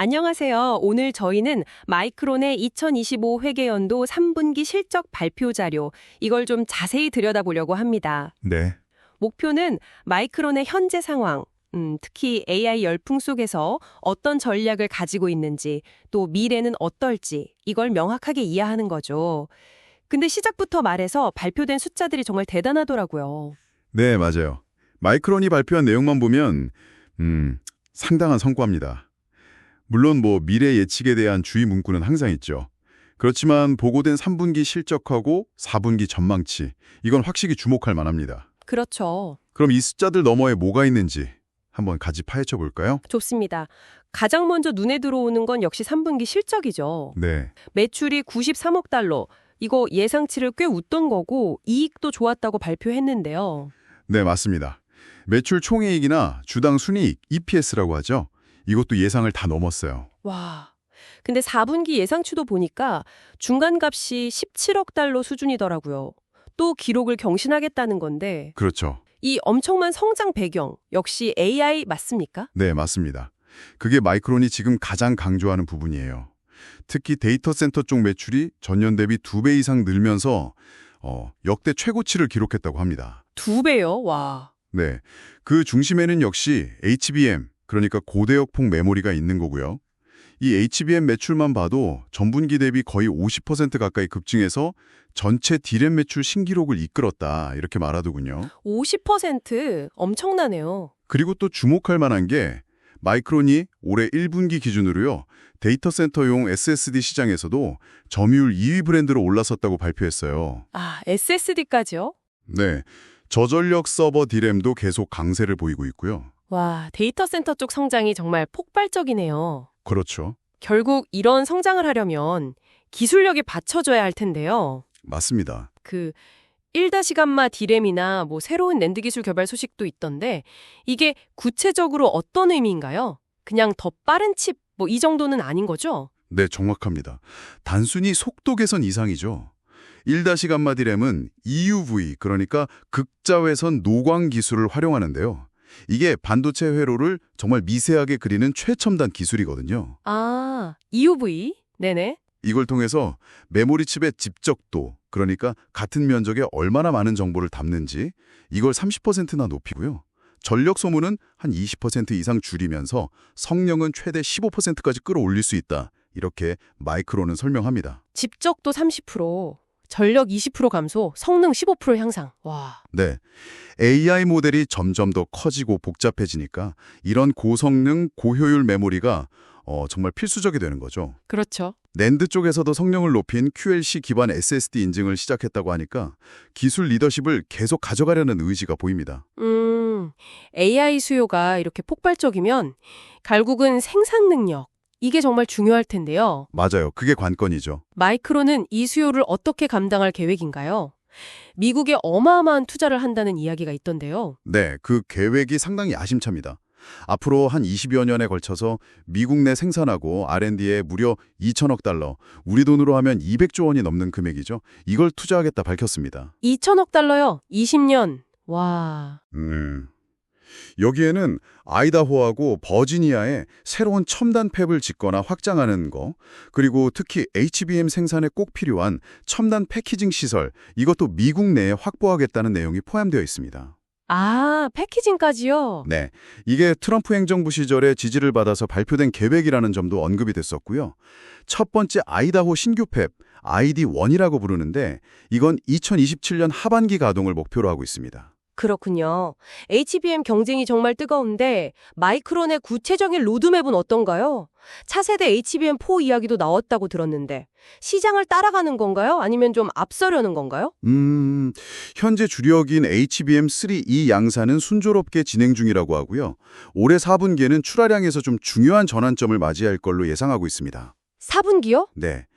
안녕하세요. 오늘 저희는 마이크론의 2025 회계연도 3분기 실적 발표 자료, 이걸 좀 자세히 들여다보려고 합니다. 네, 목표는 마이크론의 현재 상황, 특히 AI 열풍 속에서 어떤 전략을 가지고 있는지, 또 미래는 어떨지, 이걸 명확하게 이해하는 거죠. 근데 시작부터 말해서 발표된 숫자들이 정말 대단하더라고요. 네, 맞아요. 마이크론이 발표한 내용만 보면 상당한 성과입니다. 물론 미래 예측에 대한 주의 문구는 항상 있죠. 그렇지만 보고된 3분기 실적하고 4분기 전망치, 이건 확실히 주목할 만합니다. 그렇죠. 그럼 이 숫자들 너머에 뭐가 있는지 한번 같이 파헤쳐 볼까요? 좋습니다. 가장 먼저 눈에 들어오는 건 역시 3분기 실적이죠. 네, 매출이 93억 달러. 이거 예상치를 꽤 웃돈 거고 이익도 좋았다고 발표했는데요. 네, 맞습니다. 매출 총이익이나 주당 순이익, EPS라고 하죠. 이것도 예상을 다 넘었어요. 와. 근데 4분기 예상치도 보니까 중간값이 17억 달러 수준이더라고요. 또 기록을 경신하겠다는 건데 그렇죠. 이 엄청난 성장 배경 역시 AI 맞습니까? 네, 맞습니다. 그게 마이크론이 지금 가장 강조하는 부분이에요. 특히 데이터 센터 쪽 매출이 전년 대비 2배 이상 늘면서 역대 최고치를 기록했다고 합니다. 2배요? 와. 네, 그 중심에는 역시 HBM, 그러니까 고대역폭 메모리가 있는 거고요. 이 HBM 매출만 봐도 전분기 대비 거의 50% 가까이 급증해서 전체 D램 매출 신기록을 이끌었다, 이렇게 말하더군요. 50% 엄청나네요. 그리고 또 주목할 만한 게 마이크론이 올해 1분기 기준으로요, 데이터 센터용 SSD 시장에서도 점유율 2위 브랜드로 올라섰다고 발표했어요. 아, SSD까지요? 네, 저전력 서버 D램도 계속 강세를 보이고 있고요. 와, 데이터 센터 쪽 성장이 정말 폭발적이네요. 그렇죠. 결국 이런 성장을 하려면 기술력이 받쳐줘야 할 텐데요. 맞습니다. 그 1-감마 D램이나 새로운 낸드 기술 개발 소식도 있던데 이게 구체적으로 어떤 의미인가요? 그냥 더 빠른 칩 이 정도는 아닌 거죠? 네, 정확합니다. 단순히 속도 개선 이상이죠. 1-감마 D램은 EUV, 그러니까 극자외선 노광 기술을 활용하는데요. 이게 반도체 회로를 정말 미세하게 그리는 최첨단 기술이거든요. 아, EUV? 네네. 이걸 통해서 메모리 칩의 집적도, 그러니까 같은 면적에 얼마나 많은 정보를 담는지 이걸 30%나 높이고요. 전력 소모는 한 20% 이상 줄이면서 성능은 최대 15%까지 끌어올릴 수 있다, 이렇게 마이크론은 설명합니다. 집적도 30%, 전력 20% 감소, 성능 15% 향상. 와. 네, AI 모델이 점점 더 커지고 복잡해지니까 이런 고성능, 고효율 메모리가 정말 필수적이 되는 거죠. 그렇죠. 낸드 쪽에서도 성능을 높인 QLC 기반 SSD 인증을 시작했다고 하니까 기술 리더십을 계속 가져가려는 의지가 보입니다. AI 수요가 이렇게 폭발적이면 결국은 생산 능력, 이게 정말 중요할 텐데요. 맞아요. 그게 관건이죠. 마이크론은 이 수요를 어떻게 감당할 계획인가요? 미국에 어마어마한 투자를 한다는 이야기가 있던데요. 네, 그 계획이 상당히 야심찹니다. 앞으로 한 20여 년에 걸쳐서 미국 내 생산하고 R&D에 무려 2천억 달러, 우리 돈으로 하면 200조 원이 넘는 금액이죠. 이걸 투자하겠다 밝혔습니다. 2천억 달러요? 20년. 와. 여기에는 아이다호하고 버지니아에 새로운 첨단 팹을 짓거나 확장하는 거, 그리고 특히 HBM 생산에 꼭 필요한 첨단 패키징 시설, 이것도 미국 내에 확보하겠다는 내용이 포함되어 있습니다. 아, 패키징까지요? 네, 이게 트럼프 행정부 시절에 지지를 받아서 발표된 계획이라는 점도 언급이 됐었고요. 첫 번째 아이다호 신규 팹, ID1이라고 부르는데 이건 2027년 하반기 가동을 목표로 하고 있습니다. 그렇군요. HBM 경쟁이 정말 뜨거운데 마이크론의 구체적인 로드맵은 어떤가요? 차세대 HBM4 이야기도 나왔다고 들었는데 시장을 따라가는 건가요? 아니면 좀 앞서려는 건가요? 현재 주력인 HBM3 이 양산은 순조롭게 진행 중이라고 하고요. 올해 4분기에는 출하량에서 좀 중요한 전환점을 맞이할 걸로 예상하고 있습니다. 4분기요? 네.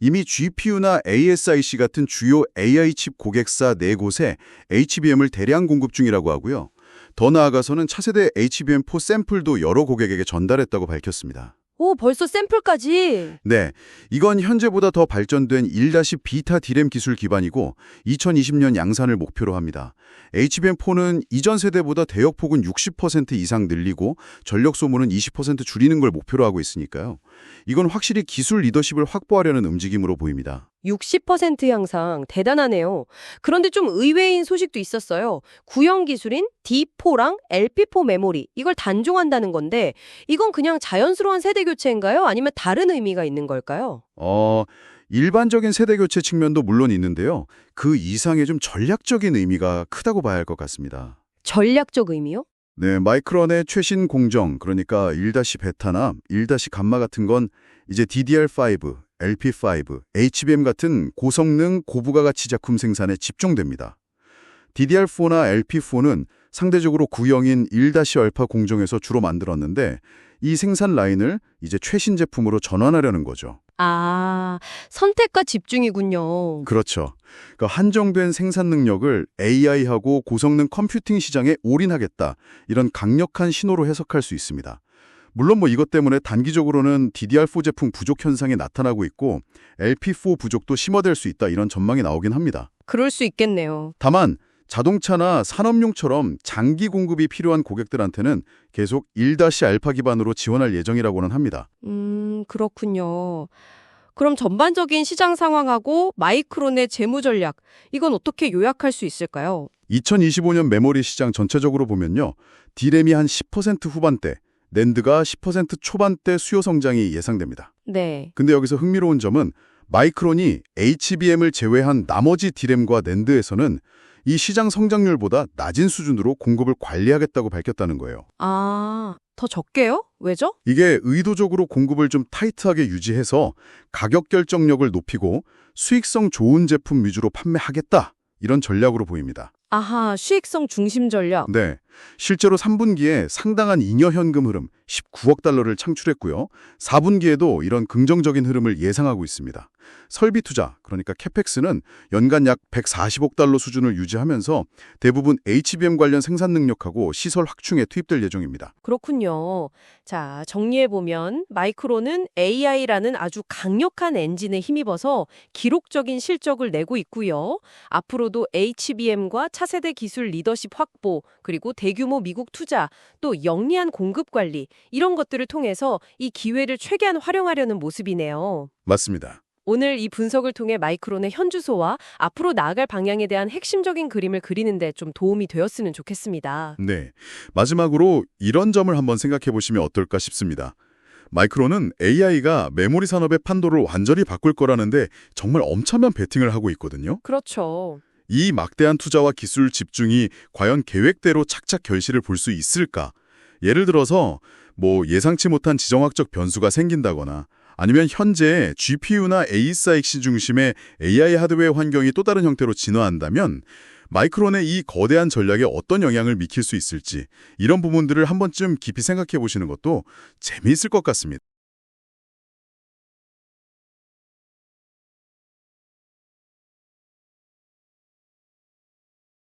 이미 GPU나 ASIC 같은 주요 AI 칩 고객사 4곳에 HBM을 대량 공급 중이라고 하고요. 더 나아가서는 차세대 HBM4 샘플도 여러 고객에게 전달했다고 밝혔습니다. 오, 벌써 샘플까지. 네, 이건 현재보다 더 발전된 1-비타 디램 기술 기반이고 2020년 양산을 목표로 합니다. HBM4는 이전 세대보다 대역폭은 60% 이상 늘리고 전력 소모는 20% 줄이는 걸 목표로 하고 있으니까요. 이건 확실히 기술 리더십을 확보하려는 움직임으로 보입니다. 60% 향상 대단하네요. 그런데 좀 의외인 소식도 있었어요. 구형 기술인 D4랑 LP4 메모리 이걸 단종한다는 건데 이건 그냥 자연스러운 세대 교체인가요? 아니면 다른 의미가 있는 걸까요? 일반적인 세대 교체 측면도 물론 있는데요. 그 이상의 좀 전략적인 의미가 크다고 봐야 할 것 같습니다. 전략적 의미요? 네, 마이크론의 최신 공정, 그러니까 1-베타나 1-감마 같은 건 이제 DDR5, LP5, HBM 같은 고성능 고부가가치 작품 생산에 집중됩니다. DDR4나 LP4는 상대적으로 구형인 1-알파 공정에서 주로 만들었는데 이 생산 라인을 이제 최신 제품으로 전환하려는 거죠. 아, 선택과 집중이군요. 그렇죠. 그러니까 한정된 생산 능력을 AI하고 고성능 컴퓨팅 시장에 올인하겠다. 이런 강력한 신호로 해석할 수 있습니다. 물론 이것 때문에 단기적으로는 DDR4 제품 부족 현상이 나타나고 있고 LP4 부족도 심화될 수 있다. 이런 전망이 나오긴 합니다. 그럴 수 있겠네요. 다만 자동차나 산업용처럼 장기 공급이 필요한 고객들한테는 계속 1-알파 기반으로 지원할 예정이라고는 합니다. 그렇군요. 그럼 전반적인 시장 상황하고 마이크론의 재무 전략, 이건 어떻게 요약할 수 있을까요? 2025년 메모리 시장 전체적으로 보면요. D램이 한 10% 후반대, 낸드가 10% 초반대 수요 성장이 예상됩니다. 네. 근데 여기서 흥미로운 점은 마이크론이 HBM을 제외한 나머지 D램과 낸드에서는 이 시장 성장률보다 낮은 수준으로 공급을 관리하겠다고 밝혔다는 거예요. 아, 더 적게요? 왜죠? 이게 의도적으로 공급을 좀 타이트하게 유지해서 가격 결정력을 높이고 수익성 좋은 제품 위주로 판매하겠다. 이런 전략으로 보입니다. 아하, 수익성 중심 전략. 네, 실제로 3분기에 상당한 잉여 현금 흐름 19억 달러를 창출했고요. 4분기에도 이런 긍정적인 흐름을 예상하고 있습니다. 설비 투자, 그러니까 캐펙스는 연간 약 140억 달러 수준을 유지하면서 대부분 HBM 관련 생산 능력하고 시설 확충에 투입될 예정입니다. 그렇군요. 자, 정리해보면 마이크론은 AI라는 아주 강력한 엔진에 힘입어서 기록적인 실적을 내고 있고요. 앞으로도 HBM과 차세대 기술 리더십 확보, 그리고 대규모 미국 투자, 또 영리한 공급 관리, 이런 것들을 통해서 이 기회를 최대한 활용하려는 모습이네요. 맞습니다. 오늘 이 분석을 통해 마이크론의 현주소와 앞으로 나아갈 방향에 대한 핵심적인 그림을 그리는 데 좀 도움이 되었으면 좋겠습니다. 네, 마지막으로 이런 점을 한번 생각해 보시면 어떨까 싶습니다. 마이크론은 AI가 메모리 산업의 판도를 완전히 바꿀 거라는데 정말 엄청난 베팅을 하고 있거든요. 그렇죠. 이 막대한 투자와 기술 집중이 과연 계획대로 착착 결실을 볼 수 있을까? 예를 들어서 예상치 못한 지정학적 변수가 생긴다거나 아니면 현재 GPU나 ASIC 중심의 AI 하드웨어 환경이 또 다른 형태로 진화한다면 마이크론의 이 거대한 전략에 어떤 영향을 미칠 수 있을지 이런 부분들을 한 번쯤 깊이 생각해 보시는 것도 재미있을 것 같습니다.